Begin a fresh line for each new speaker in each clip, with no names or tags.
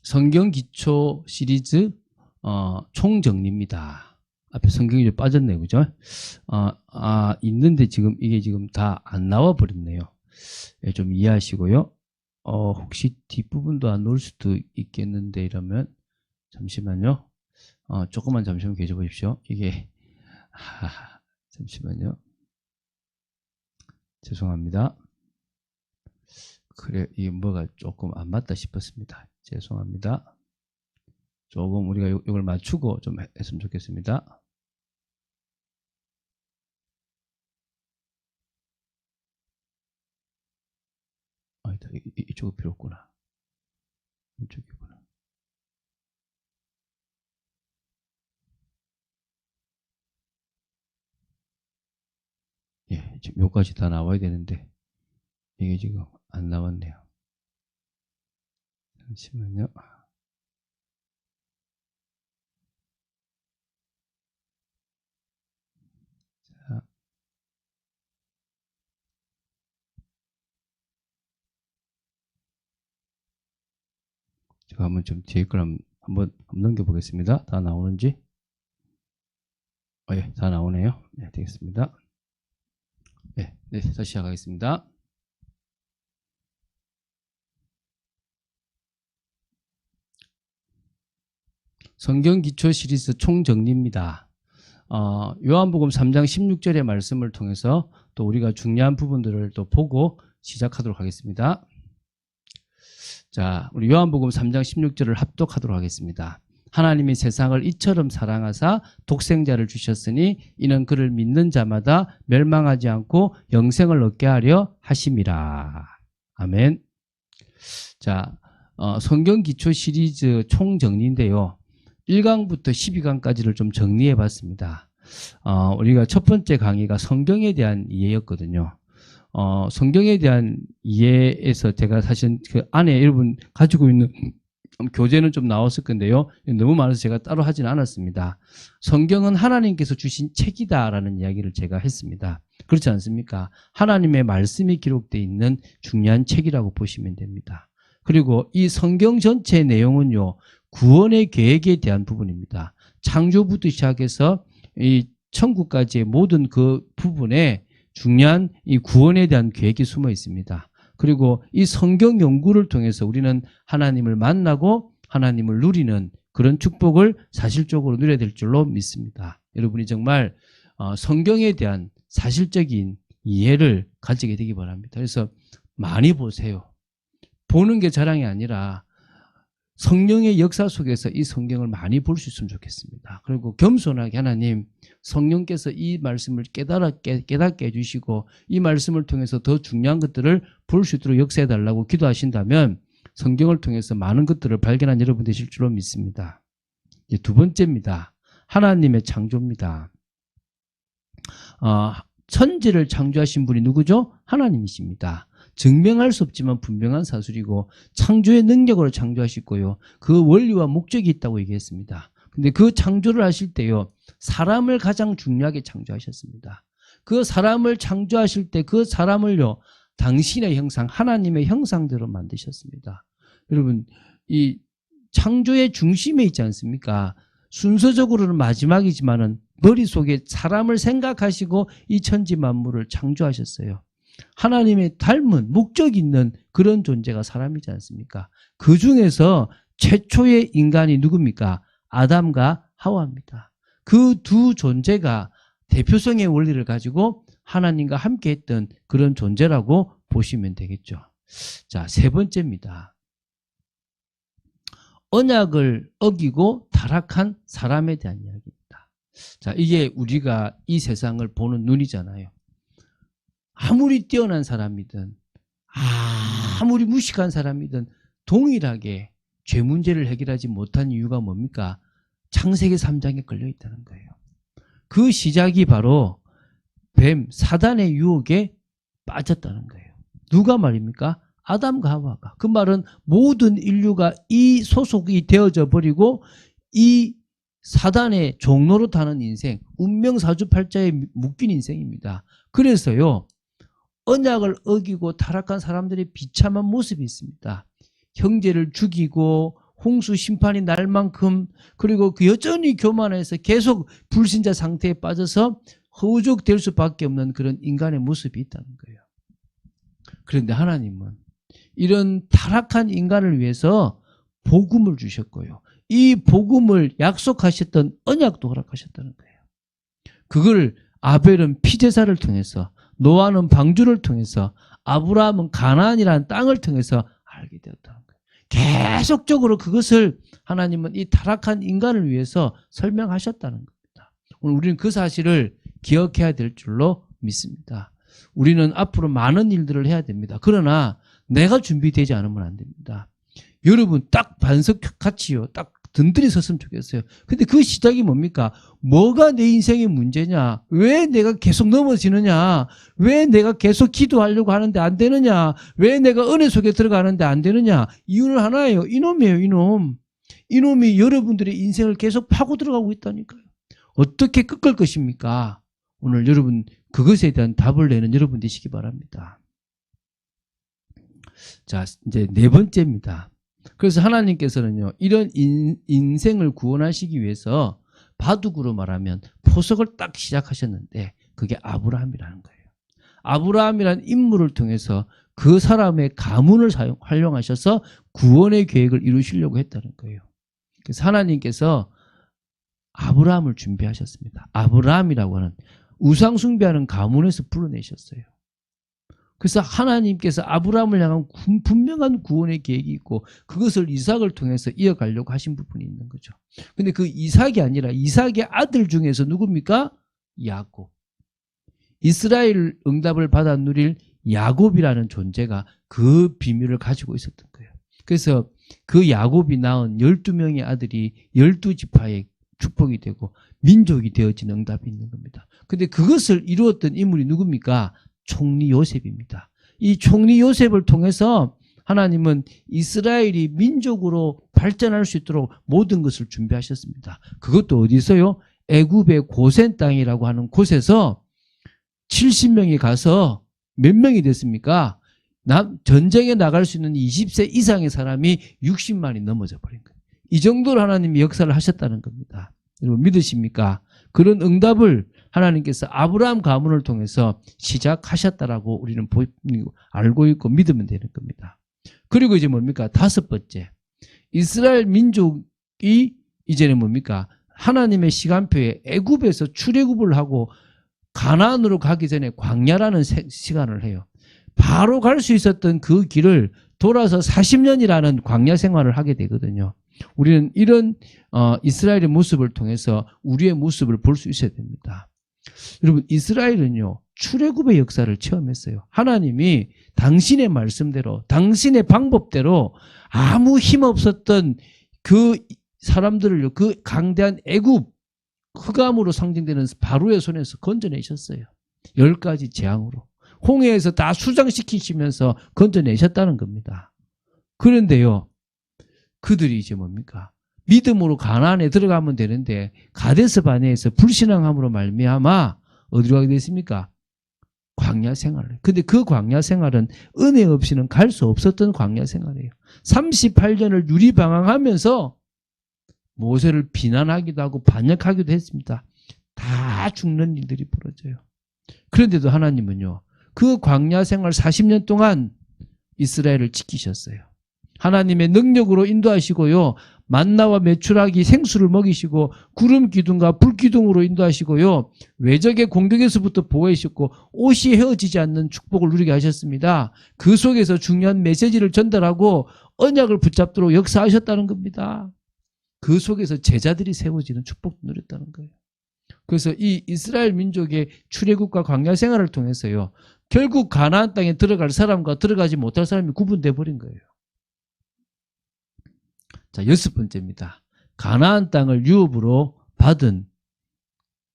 성경 기초 시리즈 총정리입니다. 앞에 성경이 좀 빠졌네요. 그죠? 있는데 지금 이게 지금 다 안 나와 버렸네요. 예, 좀 이해하시고요. 혹시 뒷부분도 안 나올 수도 있겠는데 이러면 잠시만요. 조금만 잠시만 계셔 보십시오. 이게 잠시만요. 죄송합니다. 그래, 이게 뭐가 조금 안 맞다 싶었습니다. 죄송합니다. 조금 우리가 이걸 맞추고 좀 했으면 좋겠습니다. 이쪽은 필요 없구나. 이쪽이구나. 예, 지금 여기까지 다 나와야 되는데 이게 지금 안 나왔네요. 잠시만요. 자, 제가 한번 좀 뒤에 걸 한번 넘겨보겠습니다. 다 나오는지. 예, 다 나오네요. 네, 되겠습니다. 네, 다시 시작하겠습니다. 성경 기초 시리즈 총정리입니다. 요한복음 3장 16절의 말씀을 통해서 또 우리가 중요한 부분들을 또 보고 시작하도록 하겠습니다. 자, 우리 요한복음 3장 16절을 합독하도록 하겠습니다. 하나님이 세상을 이처럼 사랑하사 독생자를 주셨으니 이는 그를 믿는 자마다 멸망하지 않고 영생을 얻게 하려 하심이라. 아멘. 자, 성경 기초 시리즈 총정리인데요. 1강부터 12강까지를 좀 정리해 봤습니다. 우리가 첫 번째 강의가 성경에 대한 이해였거든요. 성경에 대한 이해에서 제가 사실 그 안에 여러분 가지고 있는 교재는 좀 나왔을 건데요. 너무 많아서 제가 따로 하진 않았습니다. 성경은 하나님께서 주신 책이다라는 이야기를 제가 했습니다. 그렇지 않습니까? 하나님의 말씀이 기록되어 있는 중요한 책이라고 보시면 됩니다. 그리고 이 성경 전체의 내용은요, 구원의 계획에 대한 부분입니다. 창조부터 시작해서 이 천국까지의 모든 그 부분에 중요한 이 구원에 대한 계획이 숨어 있습니다. 그리고 이 성경 연구를 통해서 우리는 하나님을 만나고 하나님을 누리는 그런 축복을 사실적으로 누려야 될 줄로 믿습니다. 여러분이 정말 성경에 대한 사실적인 이해를 가지게 되기 바랍니다. 그래서 많이 보세요. 보는 게 자랑이 아니라 성령의 역사 속에서 이 성경을 많이 볼 수 있으면 좋겠습니다. 그리고 겸손하게 하나님, 성령께서 이 말씀을 깨닫게 해주시고 이 말씀을 통해서 더 중요한 것들을 볼 수 있도록 역사해달라고 기도하신다면 성경을 통해서 많은 것들을 발견한 여러분 되실 줄로 믿습니다. 이제 두 번째입니다. 하나님의 창조입니다. 천지를 창조하신 분이 누구죠? 하나님이십니다. 증명할 수 없지만 분명한 사실이고 창조의 능력으로 창조하셨고요. 그 원리와 목적이 있다고 얘기했습니다. 근데 그 창조를 하실 때요, 사람을 가장 중요하게 창조하셨습니다. 그 사람을 창조하실 때 그 사람을요, 당신의 형상, 하나님의 형상대로 만드셨습니다. 여러분, 이 창조의 중심에 있지 않습니까? 순서적으로는 마지막이지만은 머릿속에 사람을 생각하시고 이 천지 만물을 창조하셨어요. 하나님의 닮은 목적 있는 그런 존재가 사람이지 않습니까? 그 중에서 최초의 인간이 누굽니까? 아담과 하와입니다. 그 두 존재가 대표성의 원리를 가지고 하나님과 함께 했던 그런 존재라고 보시면 되겠죠. 자, 세 번째입니다. 언약을 어기고 타락한 사람에 대한 이야기입니다. 자, 이게 우리가 이 세상을 보는 눈이잖아요. 아무리 뛰어난 사람이든 아무리 무식한 사람이든 동일하게 죄 문제를 해결하지 못한 이유가 뭡니까? 창세기 3장에 걸려 있다는 거예요. 그 시작이 바로 뱀, 사단의 유혹에 빠졌다는 거예요. 누가 말입니까? 아담과 하와가. 그 말은 모든 인류가 이 소속이 되어져 버리고 이 사단의 종로로 타는 인생, 운명 사주팔자에 묶인 인생입니다. 그래서요, 언약을 어기고 타락한 사람들의 비참한 모습이 있습니다. 형제를 죽이고 홍수 심판이 날 만큼, 그리고 그 여전히 교만해서 계속 불신자 상태에 빠져서 허우적될 수밖에 없는 그런 인간의 모습이 있다는 거예요. 그런데 하나님은 이런 타락한 인간을 위해서 복음을 주셨고요. 이 복음을 약속하셨던 언약도 허락하셨다는 거예요. 그걸 아벨은 피제사를 통해서, 노아는 방주를 통해서, 아브라함은 가나안이라는 땅을 통해서 알게 되었다는 거예요. 계속적으로 그것을 하나님은 이 타락한 인간을 위해서 설명하셨다는 겁니다. 오늘 우리는 그 사실을 기억해야 될 줄로 믿습니다. 우리는 앞으로 많은 일들을 해야 됩니다. 그러나 내가 준비되지 않으면 안 됩니다. 여러분 딱 반석같이요, 딱 든든히 섰으면 좋겠어요. 근데 그 시작이 뭡니까? 뭐가 내 인생의 문제냐? 왜 내가 계속 넘어지느냐? 왜 내가 계속 기도하려고 하는데 안 되느냐? 왜 내가 은혜 속에 들어가는데 안 되느냐? 이유는 하나예요. 이놈이에요, 이놈. 이놈이 여러분들의 인생을 계속 파고 들어가고 있다니까요. 어떻게 꺾을 것입니까? 오늘 여러분 그것에 대한 답을 내는 여러분 되시기 바랍니다. 자, 이제 네 번째입니다. 그래서 하나님께서는요, 이런 인생을 구원하시기 위해서 바둑으로 말하면 포석을 딱 시작하셨는데 그게 아브라함이라는 거예요. 아브라함이라는 인물을 통해서 그 사람의 가문을 활용하셔서 구원의 계획을 이루시려고 했다는 거예요. 그래서 하나님께서 아브라함을 준비하셨습니다. 아브라함이라고 하는 우상 숭배하는 가문에서 불러내셨어요. 그래서 하나님께서 아브라함을 향한 분명한 구원의 계획이 있고 그것을 이삭을 통해서 이어가려고 하신 부분이 있는 거죠. 근데 그 이삭이 아니라 이삭의 아들 중에서 누굽니까? 야곱. 이스라엘 응답을 받아 누릴 야곱이라는 존재가 그 비밀을 가지고 있었던 거예요. 그래서 그 야곱이 낳은 12명의 아들이 12지파의 축복이 되고 민족이 되어진 응답이 있는 겁니다. 근데 그것을 이루었던 인물이 누굽니까? 총리 요셉입니다. 이 총리 요셉을 통해서 하나님은 이스라엘이 민족으로 발전할 수 있도록 모든 것을 준비하셨습니다. 그것도 어디서요? 애굽의 고센 땅이라고 하는 곳에서 70명이 가서 몇 명이 됐습니까? 전쟁에 나갈 수 있는 20세 이상의 사람이 60만이 넘어져 버린 거예요. 이 정도로 하나님이 역사를 하셨다는 겁니다. 여러분 믿으십니까? 그런 응답을 하나님께서 아브라함 가문을 통해서 시작하셨다라고 우리는 알고 있고 믿으면 되는 겁니다. 그리고 이제 뭡니까? 다섯 번째. 이스라엘 민족이 이제는 뭡니까? 하나님의 시간표에 애굽에서 출애굽을 하고 가나안으로 가기 전에 광야라는 시간을 해요. 바로 갈 수 있었던 그 길을 돌아서 40년이라는 광야 생활을 하게 되거든요. 우리는 이런 이스라엘의 모습을 통해서 우리의 모습을 볼 수 있어야 됩니다. 여러분 이스라엘은요 출애굽의 역사를 체험했어요. 하나님이 당신의 말씀대로 당신의 방법대로 아무 힘 없었던 그 사람들을 그 강대한 애굽 흑암으로 상징되는 바로의 손에서 건져내셨어요. 10가지 재앙으로 홍해에서 다 수장시키시면서 건져내셨다는 겁니다. 그런데요 그들이 이제 뭡니까? 믿음으로 가나안에 들어가면 되는데 가데스 바네에서 불신앙함으로 말미암아 어디로 가게 됐습니까? 광야 생활을. 근데 그 광야 생활은 은혜 없이는 갈 수 없었던 광야 생활이에요. 38년을 유리방황하면서 모세를 비난하기도 하고 반역하기도 했습니다. 다 죽는 일들이 벌어져요. 그런데도 하나님은요 그 광야 생활 40년 동안 이스라엘을 지키셨어요. 하나님의 능력으로 인도하시고요. 만나와 메추라기 생수를 먹이시고 구름 기둥과 불 기둥으로 인도하시고요. 외적의 공격에서부터 보호하셨고 옷이 헤어지지 않는 축복을 누리게 하셨습니다. 그 속에서 중요한 메시지를 전달하고 언약을 붙잡도록 역사하셨다는 겁니다. 그 속에서 제자들이 세워지는 축복도 누렸다는 거예요. 그래서 이 이스라엘 민족의 출애굽과 광야 생활을 통해서요. 결국 가나안 땅에 들어갈 사람과 들어가지 못할 사람이 구분돼 버린 거예요. 자, 6번째입니다. 가나안 땅을 유업으로 받은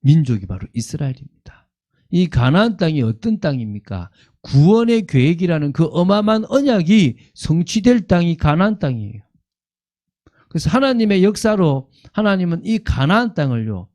민족이 바로 이스라엘입니다. 이 가나안 땅이 어떤 땅입니까? 구원의 계획이라는 그 어마어마한 언약이 성취될 땅이 가나안 땅이에요. 그래서 하나님의 역사로 하나님은 이 가나안 땅을요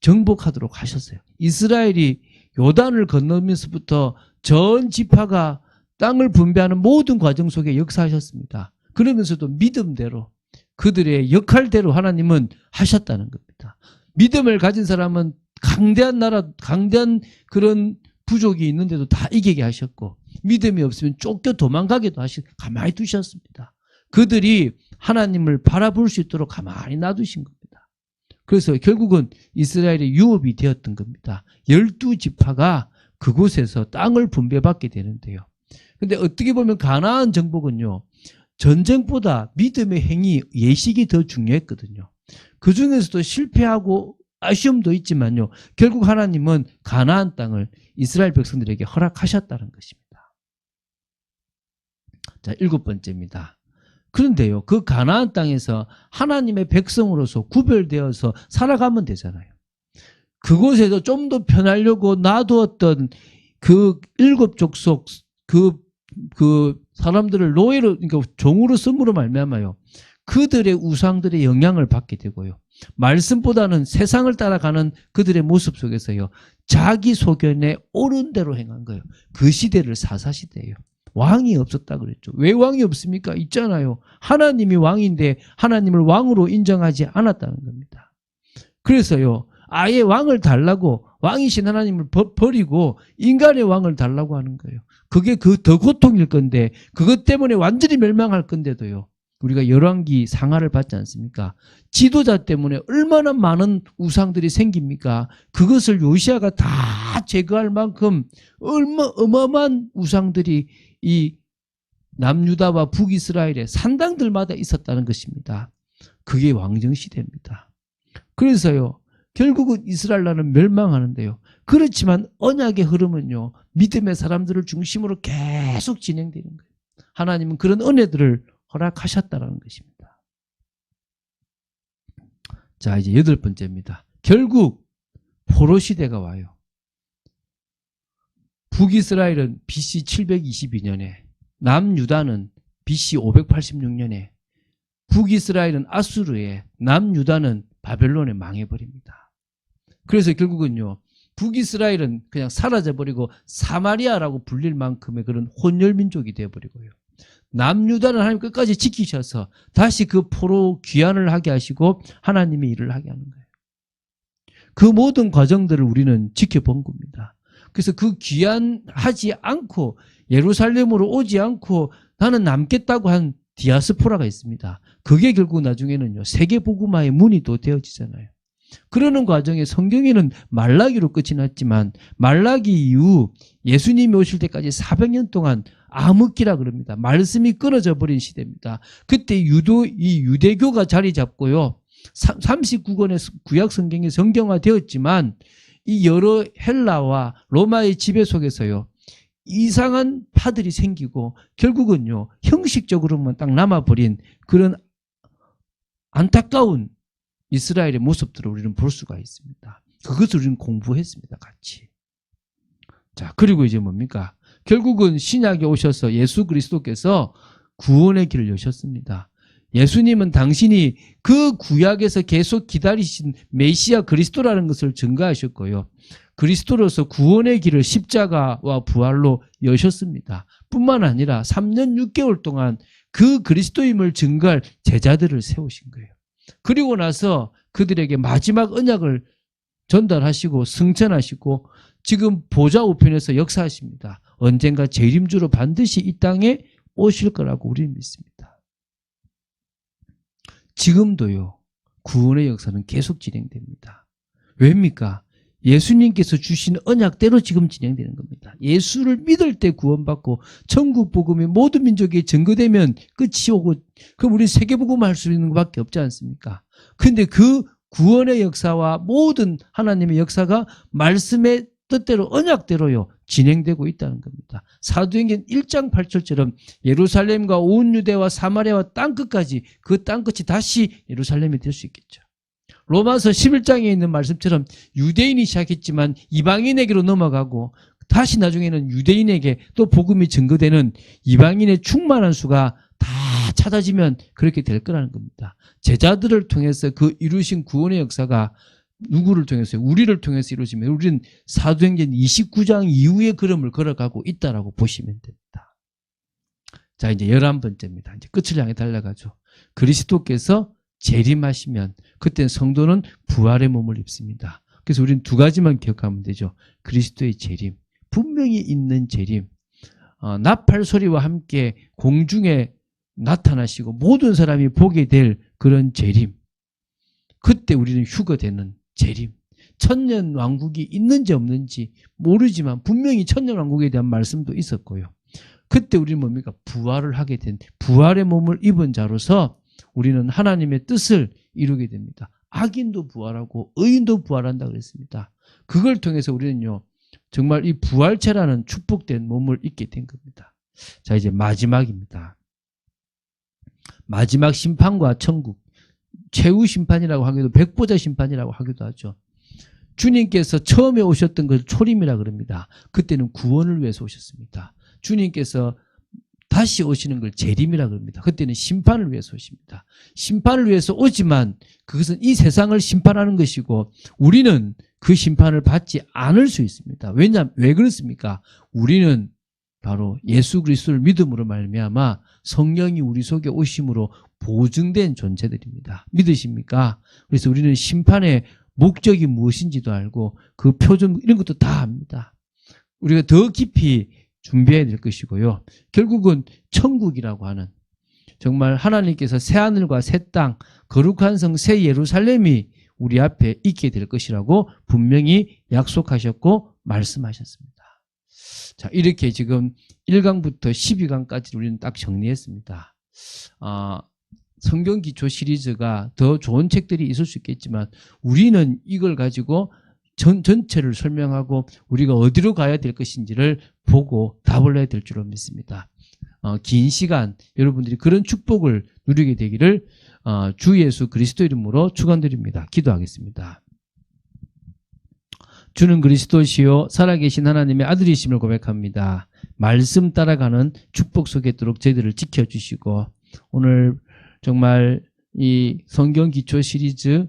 정복하도록 하셨어요. 이스라엘이 요단을 건너면서부터 전 지파가 땅을 분배하는 모든 과정 속에 역사하셨습니다. 그러면서도 믿음대로 그들의 역할대로 하나님은 하셨다는 겁니다. 믿음을 가진 사람은 강대한 나라, 강대한 그런 부족이 있는데도 다 이기게 하셨고, 믿음이 없으면 쫓겨 도망가게도 가만히 두셨습니다. 그들이 하나님을 바라볼 수 있도록 가만히 놔두신 겁니다. 그래서 결국은 이스라엘의 유업이 되었던 겁니다. 12지파가 그곳에서 땅을 분배받게 되는데요. 근데 어떻게 보면 가나안 정복은요, 전쟁보다 믿음의 행위, 예식이 더 중요했거든요. 그 중에서도 실패하고 아쉬움도 있지만요, 결국 하나님은 가나안 땅을 이스라엘 백성들에게 허락하셨다는 것입니다. 자, 7번째입니다. 그런데요, 그 가나안 땅에서 하나님의 백성으로서 구별되어서 살아가면 되잖아요. 그곳에서 좀 더 편하려고 놔두었던 그 7족속 그 사람들을 노예로, 그러니까 종으로 쓰므로 말미암아요, 그들의 우상들의 영향을 받게 되고요, 말씀보다는 세상을 따라가는 그들의 모습 속에서요, 자기 소견에 옳은 대로 행한 거예요. 그 시대를 사사시대예요. 왕이 없었다 그랬죠. 왜 왕이 없습니까? 있잖아요. 하나님이 왕인데 하나님을 왕으로 인정하지 않았다는 겁니다. 그래서요, 아예 왕을 달라고, 왕이신 하나님을 버리고 인간의 왕을 달라고 하는 거예요. 그게 더 고통일 건데, 그것 때문에 완전히 멸망할 건데도요, 우리가 열왕기 상하를 받지 않습니까? 지도자 때문에 얼마나 많은 우상들이 생깁니까? 그것을 요시아가 다 제거할 만큼 어마어마한 우상들이 이 남유다와 북이스라엘의 산당들마다 있었다는 것입니다. 그게 왕정시대입니다. 그래서요, 결국은 이스라엘 나라는 멸망하는데요, 그렇지만 언약의 흐름은요, 믿음의 사람들을 중심으로 계속 진행되는 거예요. 하나님은 그런 은혜들을 허락하셨다는 것입니다. 자, 이제 8번째입니다. 결국 포로시대가 와요. 북이스라엘은 BC 722년에, 남유다는 BC 586년에, 북이스라엘은 아수르에, 남유다는 바벨론에 망해버립니다. 그래서 결국은요, 북이스라엘은 그냥 사라져버리고 사마리아라고 불릴 만큼의 그런 혼혈민족이 되어버리고요, 남유다는 하나님 끝까지 지키셔서 다시 그 포로 귀환을 하게 하시고 하나님의 일을 하게 하는 거예요. 그 모든 과정들을 우리는 지켜본 겁니다. 그래서 그 귀환하지 않고 예루살렘으로 오지 않고 나는 남겠다고 한 디아스포라가 있습니다. 그게 결국 나중에는요, 세계복음화의 문이 또 되어지잖아요. 그러는 과정에 성경에는 말라기로 끝이 났지만, 말라기 이후 예수님이 오실 때까지 400년 동안 암흑기라 그럽니다. 말씀이 끊어져 버린 시대입니다. 그때 이 유대교가 자리 잡고요, 39권의 구약 성경이 성경화되었지만 이 여러 헬라와 로마의 지배 속에서요, 이상한 파들이 생기고 결국은요, 형식적으로만 딱 남아버린 그런 안타까운 이스라엘의 모습들을 우리는 볼 수가 있습니다. 그것을 우리는 공부했습니다, 같이. 자, 그리고 이제 뭡니까? 결국은 신약에 오셔서 예수 그리스도께서 구원의 길을 여셨습니다. 예수님은 당신이 그 구약에서 계속 기다리신 메시아 그리스도라는 것을 증거하셨고요, 그리스도로서 구원의 길을 십자가와 부활로 여셨습니다. 뿐만 아니라 3년 6개월 동안 그 그리스도임을 증거할 제자들을 세우신 거예요. 그리고 나서 그들에게 마지막 언약을 전달하시고 승천하시고 지금 보좌 우편에서 역사하십니다. 언젠가 재림주로 반드시 이 땅에 오실 거라고 우리는 믿습니다. 지금도요, 구원의 역사는 계속 진행됩니다. 왜입니까? 예수님께서 주신 언약대로 지금 진행되는 겁니다. 예수를 믿을 때 구원받고 천국 복음이 모든 민족에 전거되면 끝이 오고, 그럼 우리 세계복음 할 수 있는 것밖에 없지 않습니까? 그런데 그 구원의 역사와 모든 하나님의 역사가 말씀의 뜻대로 언약대로요 진행되고 있다는 겁니다. 사도행전 1장 8절처럼 예루살렘과 온 유대와 사마리아와 땅끝까지, 그 땅끝이 다시 예루살렘이 될 수 있겠죠. 로마서 11장에 있는 말씀처럼 유대인이 시작했지만 이방인에게로 넘어가고 다시 나중에는 유대인에게 또 복음이 증거되는 이방인의 충만한 수가 다 찾아지면 그렇게 될 거라는 겁니다. 제자들을 통해서 그 이루신 구원의 역사가 누구를 통해서요? 우리를 통해서 이루어지면 우리는 사도행전 29장 이후의 걸음을 걸어가고 있다라고 보시면 됩니다. 자, 이제 11번째입니다. 이제 끝을 향해 달려가죠. 그리스도께서 재림하시면 그때는 성도는 부활의 몸을 입습니다. 그래서 우리는 두 가지만 기억하면 되죠. 그리스도의 재림, 분명히 있는 재림, 나팔 소리와 함께 공중에 나타나시고 모든 사람이 보게 될 그런 재림. 그때 우리는 휴거되는 재림. 천년왕국이 있는지 없는지 모르지만 분명히 천년왕국에 대한 말씀도 있었고요. 그때 우리는 뭡니까? 부활을 하게 된, 부활의 몸을 입은 자로서 우리는 하나님의 뜻을 이루게 됩니다. 악인도 부활하고 의인도 부활한다 그랬습니다. 그걸 통해서 우리는요, 정말 이 부활체라는 축복된 몸을 입게 된 겁니다. 자, 이제 마지막입니다. 마지막 심판과 천국, 최후 심판이라고 하기도, 백보자 심판이라고 하기도 하죠. 주님께서 처음에 오셨던 것을 초림이라 그럽니다. 그때는 구원을 위해서 오셨습니다. 주님께서 다시 오시는 걸 재림이라 그럽니다. 그때는 심판을 위해서 오십니다. 심판을 위해서 오지만 그것은 이 세상을 심판하는 것이고 우리는 그 심판을 받지 않을 수 있습니다. 왜 그렇습니까? 우리는 바로 예수 그리스도를 믿음으로 말미암아 성령이 우리 속에 오심으로 보증된 존재들입니다. 믿으십니까? 그래서 우리는 심판의 목적이 무엇인지도 알고 그 표준 이런 것도 다 압니다. 우리가 더 깊이 준비해야 될 것이고요. 결국은 천국이라고 하는 정말 하나님께서 새하늘과 새 땅, 거룩한 성 새 예루살렘이 우리 앞에 있게 될 것이라고 분명히 약속하셨고 말씀하셨습니다. 자, 이렇게 지금 1강부터 12강까지 우리는 딱 정리했습니다. 성경 기초 시리즈가 더 좋은 책들이 있을 수 있겠지만 우리는 이걸 가지고 전체를 설명하고 우리가 어디로 가야 될 것인지를 보고 답을 해야 될 줄로 믿습니다. 긴 시간 여러분들이 그런 축복을 누리게 되기를 주 예수 그리스도 이름으로 축원드립니다. 기도하겠습니다. 주는 그리스도시요 살아계신 하나님의 아들이심을 고백합니다. 말씀 따라가는 축복 속에 있도록 저희들을 지켜주시고 오늘 정말 이 성경 기초 시리즈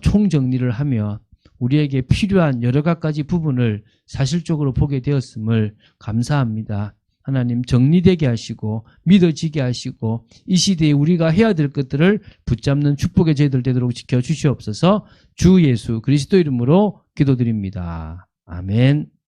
총정리를 하며 우리에게 필요한 여러 가지 부분을 사실적으로 보게 되었음을 감사합니다. 하나님 정리되게 하시고 믿어지게 하시고 이 시대에 우리가 해야 될 것들을 붙잡는 축복의 저희들 되도록 지켜주시옵소서. 주 예수 그리스도 이름으로 기도드립니다. 아멘.